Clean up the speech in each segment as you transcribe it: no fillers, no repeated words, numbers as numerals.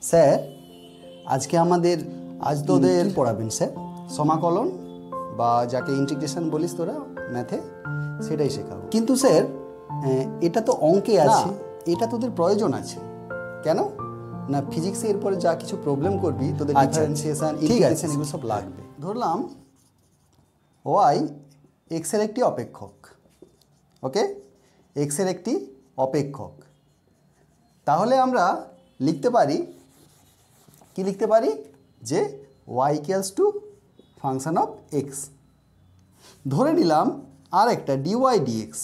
Sir আজকে আমাদের আজ তোদের পড়াবেন স্যার সমাকলন বা যাকে ইন্টিগ্রেশন বলিস তোরা ম্যাথে সেটাই শেখাবো। কিন্তু স্যার এটা তো অঙ্কে আছে, এটা তোদের প্রয়োজন আছে কেন না? ফিজিক্সে এরপরে যা কিছু প্রবলেম করবি তোদের ডিফারেন্সিয়েশন ইন্টিগ্রেশন এগুলো সব লাগবে। ধরলাম ওয়াই এক্সের একটি অপেক্ষক, ওকে, এক্সের একটি অপেক্ষক। তাহলে আমরা লিখতে পারি কি লিখতে পারি যে y equals to function of x. ধরে নিলাম আর একটা ডিওয়াই ডিএক্স,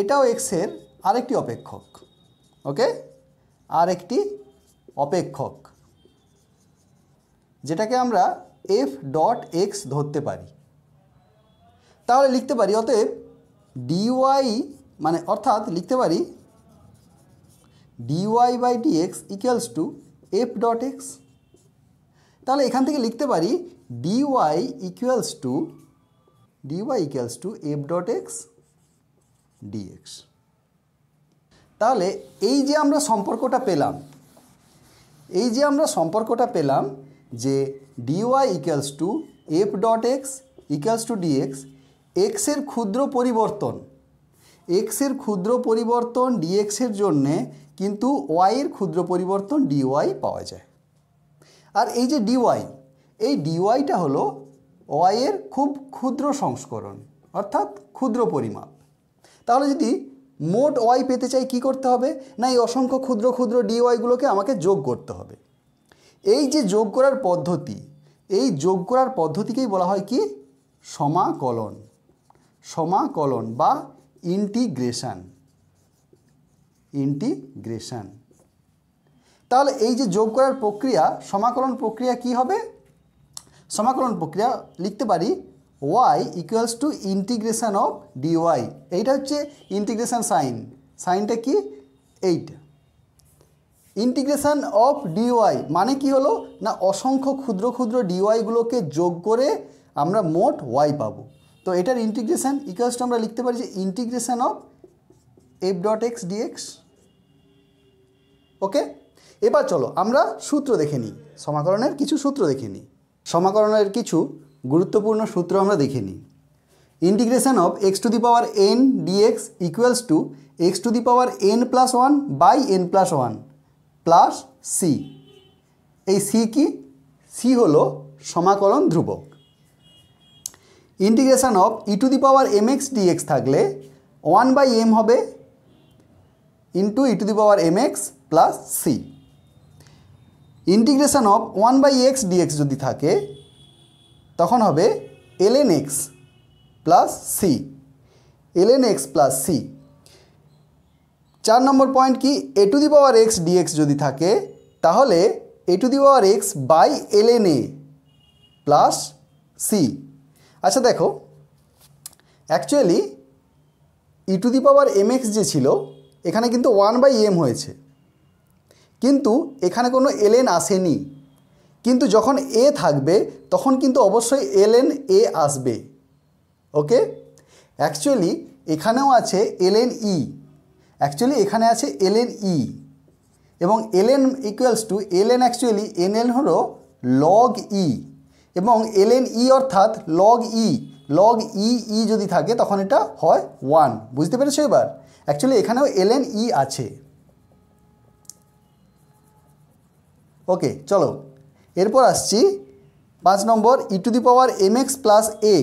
এটাও এক্সের আরেকটি অপেক্ষক, ওকে, আর একটি অপেক্ষক যেটাকে আমরা এফ ডট এক্স ধরতে পারি। তাহলে লিখতে পারি অতএব ডিওয়াই মানে অর্থাৎ লিখতে পারি d y by d x equals to f dot x. তাহলে এখান থেকে লিখতে পারি d y equals to f dot x d x. তাহলে এই যে আমরা সম্পর্কটা পেলাম যে d y equals to f dot x equals to d x, এক্সের ক্ষুদ্র পরিবর্তন ডিএক্সের জন্যে কিন্তু ওয়াইয়ের ক্ষুদ্র পরিবর্তন ডিওয়াই পাওয়া যায়। আর এই যে ডিওয়াই, এই ডিওয়াইটা হলো ওয়াইয়ের খুব ক্ষুদ্র সংস্করণ অর্থাৎ ক্ষুদ্র পরিমাপ। তাহলে যদি মোট ওয়াই পেতে চাই কি করতে হবে না, এই অসংখ্য ক্ষুদ্র ক্ষুদ্র ডিওয়াইগুলোকে আমাকে যোগ করতে হবে। এই যে যোগ করার পদ্ধতি, এই যোগ করার পদ্ধতিকেই বলা হয় কি সমাকলন বা ইন্টিগ্রেশন। তাহলে এই যে যোগ করার প্রক্রিয়া, সমাকলন প্রক্রিয়া কি হবে? সমাকলন প্রক্রিয়া লিখতে পারি y equals to integration of d y. এইটা হচ্ছে ইন্টিগ্রেশন সাইনটা কি এইটা। ইন্টিগ্রেশন অফ ডিওয়াই মানে কি হলো না, অসংখ্য ক্ষুদ্র ক্ষুদ্র ডিওয়াইগুলোকে যোগ করে আমরা মোট ওয়াই পাবো। তো এটার ইন্টিগ্রেশন ইকুয়ালস টু আমরা লিখতে পারি যে integration of f dot x dx, okay. এবার চলো আমরা সূত্র দেখে নিই, সমাকলনের কিছু সূত্র দেখে নিই। সমাকলনের কিছু গুরুত্বপূর্ণ সূত্র আমরা দেখে নিই। Integration of x to the power n dx equals to x to the power n plus one by n plus one plus C. এই সি কি? সি হলো সমাকলন ধ্রুবক। Integration of e to the power m x dx থাকলে one by m হবে into e to the power m x plus C. Integration of one by x dx যদি থাকে তখন হবে এলএন এক্স প্লাস সি, চার নম্বর point কি, a to the power x dx যদি থাকে তাহলে a to the power x by ln a plus c. আচ্ছা দেখো, actually e to the power m x যে ছিল এখানে কিন্তু ওয়ান বাই এম হয়েছে, কিন্তু এখানে কোনো এলএন আসেনি। কিন্তু যখন এ থাকবে তখন কিন্তু অবশ্যই এলএন এ আসবে, ওকে। অ্যাকচুয়ালি এখানেও আছে এলএন ই, এখানে আছে এলএন ই এবং l n equals to l n, actually n l হলো লগ ই এবং এলএন ই অর্থাৎ লগ ই যদি থাকে তখন এটা হয় 1। বুঝতে পেরেছো এবার? অ্যাকচুয়ালি এখানেও এলএন ই আছে, ওকে। চলো এরপর আসছি 5 নম্বর, e to the power m x plus a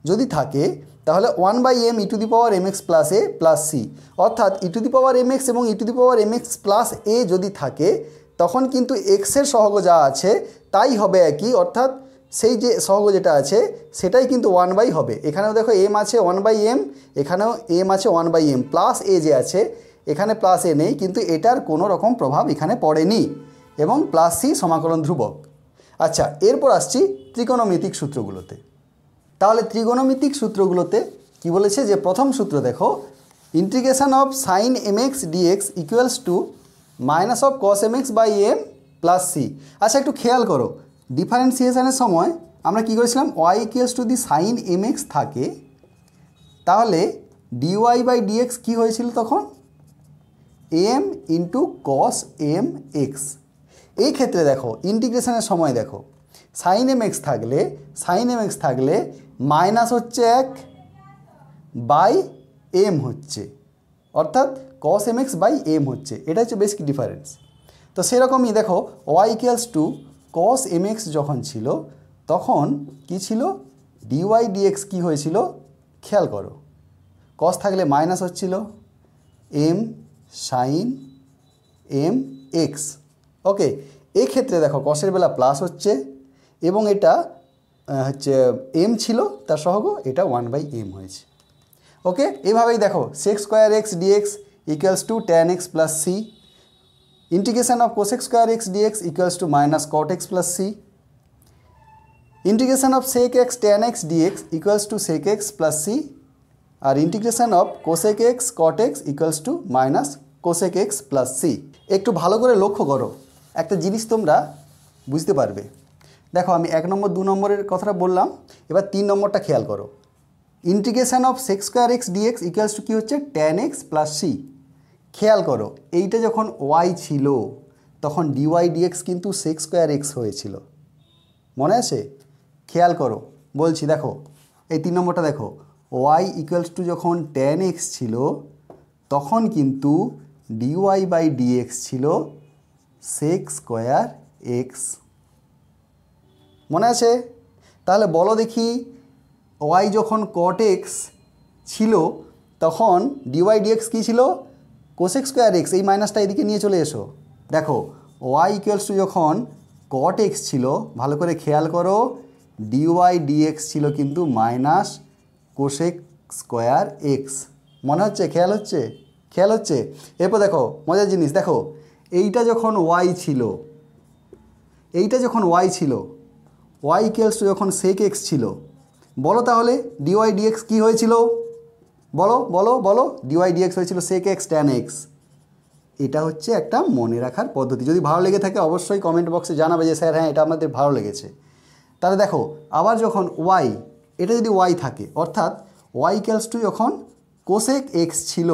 যদি থাকে তাহলে one by m e to the power m x plus a plus c. অর্থাৎ e to the power m x এবং e to the power m x plus a যদি থাকে তখন কিন্তু এক্সের সহগ যা আছে তাই হবে একই, অর্থাৎ সেই যে সহগ যেটা আছে সেটাই কিন্তু ওয়ান বাই হবে। এখানেও দেখো এম আছে ওয়ান বাই এম, এখানেও এম আছে ওয়ান বাই এম, প্লাস এ যে আছে এখানে প্লাস এ নেই, কিন্তু এটার কোনো রকম প্রভাব এখানে পড়েনি এবং প্লাস সি সমাকলন ধ্রুবক। আচ্ছা এরপর আসছি ত্রিকোণমিতিক সূত্রগুলোতে। তাহলে ত্রিকোণমিতিক সূত্রগুলোতে কি বলেছে যে প্রথম সূত্র দেখো, integration of sin m x dx equals to minus of cos m x by m plus c. আচ্ছা একটু খেয়াল করো, ডিফারেন্সিয়েশনের সময় আমরা কি করেছিলাম, y equals to the sin m x থাকে, তাহলে ডিওয়াই বাই ডিএক্স কী হয়েছিল তখন, m into cos m x. এই ক্ষেত্রে দেখো ইন্টিগ্রেশনের সময় দেখো সাইন এম এক্স থাকলে মাইনাস হচ্ছে 1 বাই এম হচ্ছে, অর্থাৎ cos m x by m হচ্ছে, এটা হচ্ছে বেসিক ডিফারেন্স। তো সেরকমই দেখো y equals to cos m x যখন ছিল তখন কি ছিল, ডিওয়াই ডিএক্স কী হয়েছিল খেয়াল করো, কস থাকলে মাইনাস হচ্ছিল এম সাইন এম এক্স। ওকে, এই ক্ষেত্রে দেখো কসের বেলা প্লাস হচ্ছে এবং এটা হচ্ছে এম ছিল তার সহগ, এটা 1/m হয়েছে। ওকে, এভাবেই দেখো sec square x dx equals to tan x plus C, integration of cosec square x dx equals to minus cot x plus C, integration of sec x tan x d x equals to sec x plus c, আর integration of cosec x cot x equals to minus cosec x plus c. একটু ভালো করে লক্ষ্য করো, একটা জিনিস তোমরা বুঝতে পারবে। দেখো আমি 1 নম্বর 2 নম্বরের কথাটা বললাম, এবার 3 নম্বরটা খেয়াল করো। Integration of sec square x dx equals to কী হচ্ছে tan x প্লাস সি। খেয়াল করো এইটা যখন y ছিল তখন ডিওয়াই ডিএক্স কিন্তু sec স্কোয়ার এক্স হয়েছিল, মনে আছে? খেয়াল করো বলছি, দেখো এই 3 নম্বরটা দেখো, y ইকুয়ালস টু যখন tan x ছিল তখন কিন্তু ডিওয়াই বাই ডিএক্স ছিল sec স্কোয়ার এক্স, মনে আছে? তাহলে বলো দেখি y যখন cot x ছিল তখন ডিওয়াই ডিএক্স কী ছিল, cosec স্কোয়ার এক্স। এই মাইনাসটা এদিকে নিয়ে চলে এসো। দেখো y ইকুয়ালস টু যখন cot x ছিল, ভালো করে খেয়াল করো, ডিওয়াই ডিএক্স ছিল কিন্তু মাইনাস cosec স্কোয়ার এক্স, মনে হচ্ছে? খেয়াল হচ্ছে? এরপর দেখো মজার জিনিস, দেখো এইটা যখন y ছিল y ইকুয়ালস টু যখন sec x ছিল, বলো তাহলে ডিওয়াই ডিএক্স কী হয়েছিল, বলো ডিওয়াই ডিএক্স হয়েছিল sec x tan x। এটা হচ্ছে একটা মনে রাখার পদ্ধতি। যদি ভালো লেগে থাকে অবশ্যই কমেন্ট বক্সে জানাবে যে স্যার হ্যাঁ এটা আমাদের ভালো লেগেছে। তাহলে দেখো আবার যখন y, এটা যদি y থাকে অর্থাৎ y ইকুয়ালস টু যখন cosec x ছিল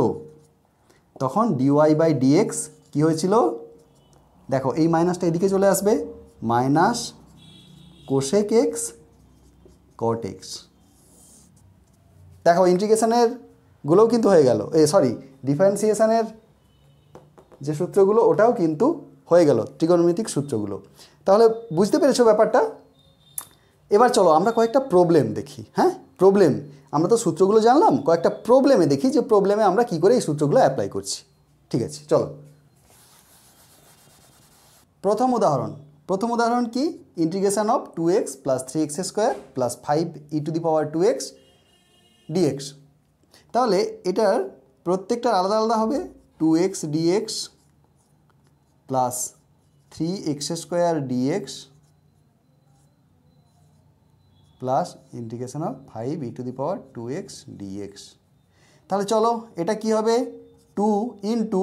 তখন ডিওয়াই বাই ডিএক্স কী হয়েছিল, দেখো এই মাইনাসটা এদিকে চলে আসবে, minus cosec x cot x। দেখো ইন্টিগ্রেশনের গুলোও কিন্তু হয়ে গেল, ডিফারেন্সিয়েশনের যে সূত্রগুলো ওটাও কিন্তু হয়ে গেল, ত্রিকোণমিতিক সূত্রগুলো। তাহলে বুঝতে পেরেছো ব্যাপারটা? এবার চলো আমরা কয়েকটা প্রবলেম দেখি। হ্যাঁ, প্রবলেম, আমরা তো সূত্রগুলো জানলাম, কয়েকটা প্রবলেমে দেখি যে প্রবলেমে আমরা কি করে এই সূত্রগুলো অ্যাপ্লাই করছি। ঠিক আছে, চলো। প্রথম উদাহরণ কি, integration of 2x plus 3x square plus 5e two the power 2x dx। তাহলে এটার প্রত্যেকটার আলাদা আলাদা হবে, 2x dx plus 3x square dx plus integration of 5e two the power 2x dx। তাহলে চলো এটা কি হবে, 2 ইন্টু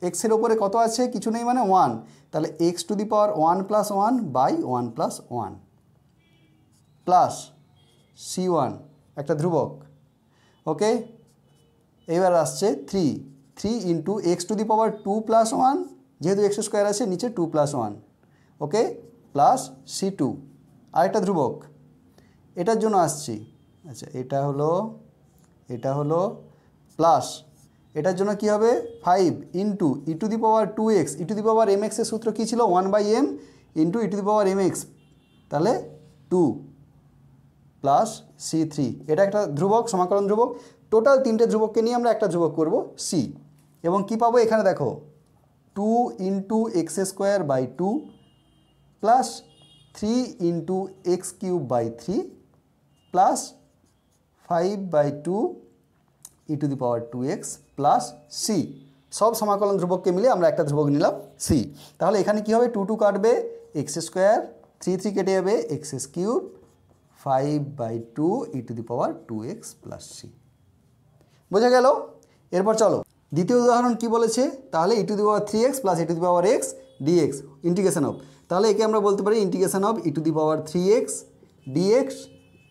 এক্সের ওপরে কত আছে, কিছু নেই মানে 1, তাহলে x to the power 1 plus 1 by 1 plus 1 plus c1 একটা ধ্রুবক। ওকে, এবার আসছে 3 into x to the power 2 plus 1, যেহেতু এক্স স্কোয়ার আছে নিচে 2 প্লাস 1, ওকে, প্লাস c2 আরেকটা ধ্রুবক। এটার জন্য আসছি, আচ্ছা এটা হলো প্লাস, এটার জন্য কি হবে 5 into e to the power 2x, E to the power mx এর সূত্র কী ছিল, 1/m into e to the power mx, তাহলে 2 প্লাস c3, এটা একটা ধ্রুবক, সমাকলন ধ্রুবক। টোটাল 3টে ধ্রুবককে নিয়ে আমরা একটা ধ্রুবক করব c, এবং কি পাবো এখানে দেখো 2 into x square by 2 plus 3 into x cube by 3 plus 5/2 e to the power 2x plus c। সব সমাকলন ধ্রুবককে মিলে আমরা একটা ধ্রুবক নিলাম c। তাহলে এখানে কি হবে, 2 কাটবে, এক্স স্কোয়ার, 3 কেটে যাবে, x cube, 5/2 e to the power 2x plus c। বোঝা গেল? এরপর চলো দ্বিতীয় উদাহরণ কি বলেছে, তাহলে e to the power 3x plus e to the power x dx integration of, তাহলে একে আমরা বলতে পারি integration of e to the power 3x dx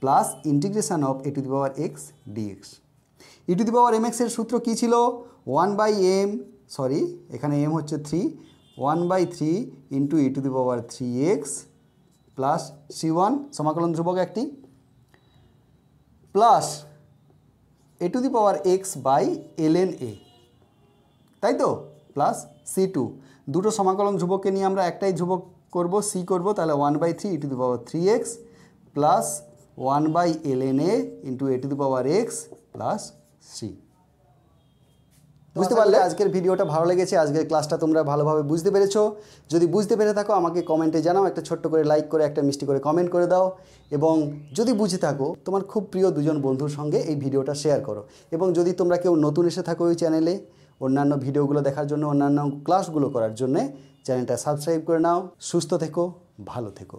plus integration of e to the power x dx। E to the power mx এর সূত্র কী ছিল, 1/m, এখানে m হচ্ছে 3, 1/3 into e to the power 3x plus c1 সমাকলন ধ্রুবক একটি plus a to the power x by ln a, তাই তো, প্লাস c2 দুটো সমাকলন ধ্রুবককে নিয়ে আমরা একটাই ধ্রুবক করব c করব, তাহলে 1/3 e to the power 3x plus 1/ln a into a to the power x plus c। বুঝতে পারলে আজকের ভিডিওটা ভালো লেগেছে, আজকের ক্লাসটা তোমরা ভালোভাবে বুঝতে পেরেছো। যদি বুঝতে পেরে থাকো আমাকে কমেন্টে জানাও, একটা ছোট্ট করে লাইক করে একটা মিষ্টি করে কমেন্ট করে দাও, এবং যদি বুঝে থাকো তোমার খুব প্রিয় দুজন বন্ধুর সঙ্গে এই ভিডিওটা শেয়ার করো। এবং যদি তোমরা কেউ নতুন এসে থাকো ওই চ্যানেলে অন্যান্য ভিডিওগুলো দেখার জন্য, অন্যান্য ক্লাসগুলো করার জন্যে চ্যানেলটা সাবস্ক্রাইব করে নাও। সুস্থ থেকো, ভালো থেকো।